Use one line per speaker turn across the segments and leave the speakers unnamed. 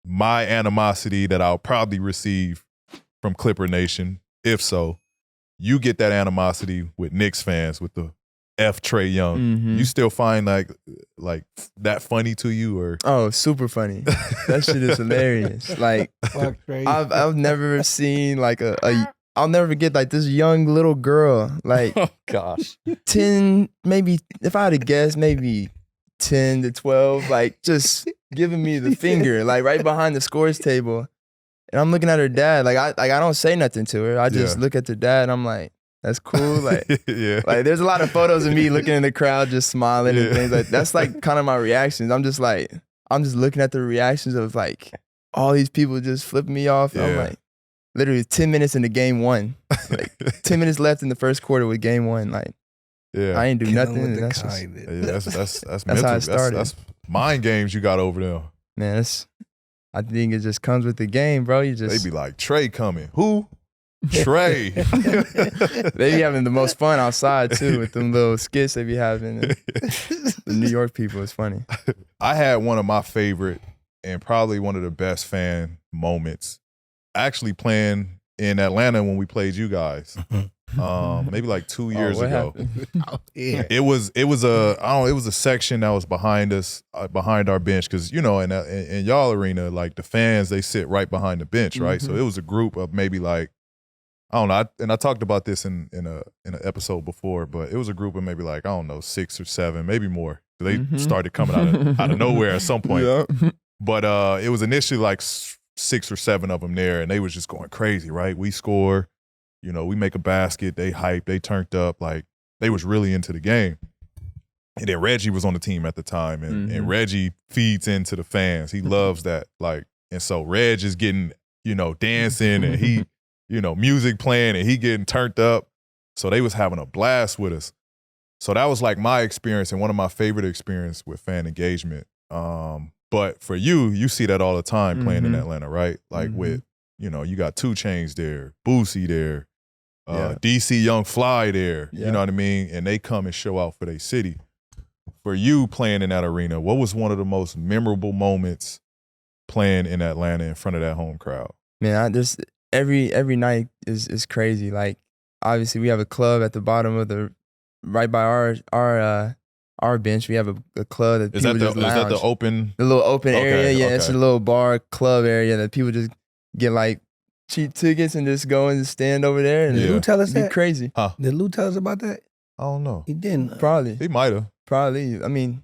my animosity that I'll probably receive from Clipper Nation. If so, you get that animosity with Knicks fans with the F TRAE YOUNG.
Mm-hmm.
You still find like that funny to you, or?
Oh, super funny. That shit is hilarious. Like, I've never seen like I'll never forget like this young little girl, like
Oh gosh.
10, maybe if I had to guess, maybe 10 to 12, like just giving me the finger, like right behind the scores table. And I'm looking at her dad, like I don't say nothing to her. I just look at the dad and I'm like, that's cool. Like, like there's a lot of photos of me looking in the crowd, just smiling and things like that's like kind of my reactions. I'm just looking at the reactions of like all these people just flipping me off. I'm like, literally 10 minutes into game one, like 10 minutes left in the first quarter with game one. Like, I ain't do nothing. That's
mental.
how it started.
That's mind games you got over there.
Man, I think it just comes with the game, bro. You just
they be like, TRAE coming. Who? TRAE.
They be having the most fun outside too with them little skits they be having. The New York people, it's funny.
I had one of my favorite and probably one of the best fan moments actually playing in Atlanta when we played you guys. Maybe like 2 years ago. It was a section that was behind us, behind our bench, because in y'all arena, like the fans, they sit right behind the bench, right? So it was a group of maybe like, I don't know, and I talked about this in an episode before, but it was a group of maybe like, I don't know, 6 or 7, maybe more. They started coming out of nowhere at some point. But it was initially like 6 or 7 of them there, and they was just going crazy, right? We score, we make a basket, they hype, they turned up, like they was really into the game. And then Reggie was on the team at the time, and Reggie feeds into the fans. He loves that, like, and so Reg is getting, dancing, and he, music playing, and he getting turned up. So they was having a blast with us. So that was like my experience and one of my favorite experiences with fan engagement. But for you see that all the time playing in Atlanta, right? Like with, you got 2 Chainz there, Boosie there, DC Young Fly there, you know what I mean? And they come and show out for their city. For you playing in that arena, what was one of the most memorable moments playing in Atlanta in front of that home crowd?
Man, every night is crazy. Like, obviously we have a club at the bottom of right by our bench. We have a club that people just lounge.
Is that the open?
The little open area,
okay.
It's a little bar club area that people just get like cheap tickets and just go and stand over there. And
Did Lou tell us that?
Crazy.
Did Lou tell us about that?
I don't know.
He didn't.
Probably.
He might have.
Probably. I mean,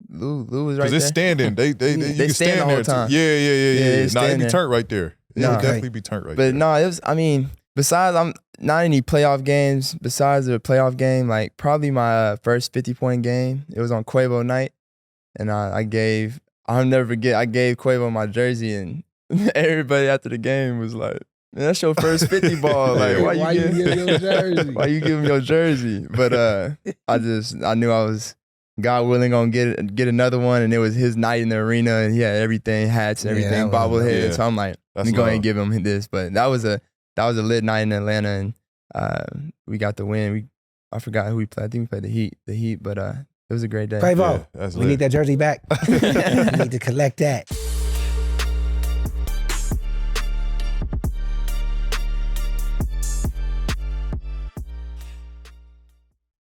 Lou was right there.
Because it's standing. They
stand
stand
the whole
there
time.
Yeah. Nah, it'd be
there.
turned right there. It would definitely be turned right there.
But no, it was, I mean, besides, I'm not any playoff games, besides the playoff game, like probably my first 50-point game, it was on Quavo night. And I'll never forget, I gave Quavo my jersey, and everybody after the game was like, man, that's your first 50 ball. Like, why you give him your jersey? Why you give him your jersey? But I knew I was, God willing, gonna get another one, and it was his night in the arena, and he had everything, hats and everything, bobblehead. So I'm like, let me go ahead and give him this. But that was a lit night in Atlanta, and we got the win. I forgot who we played. I think we played the Heat, but it was a great day.
Quavo, we need that jersey back. We need to collect that.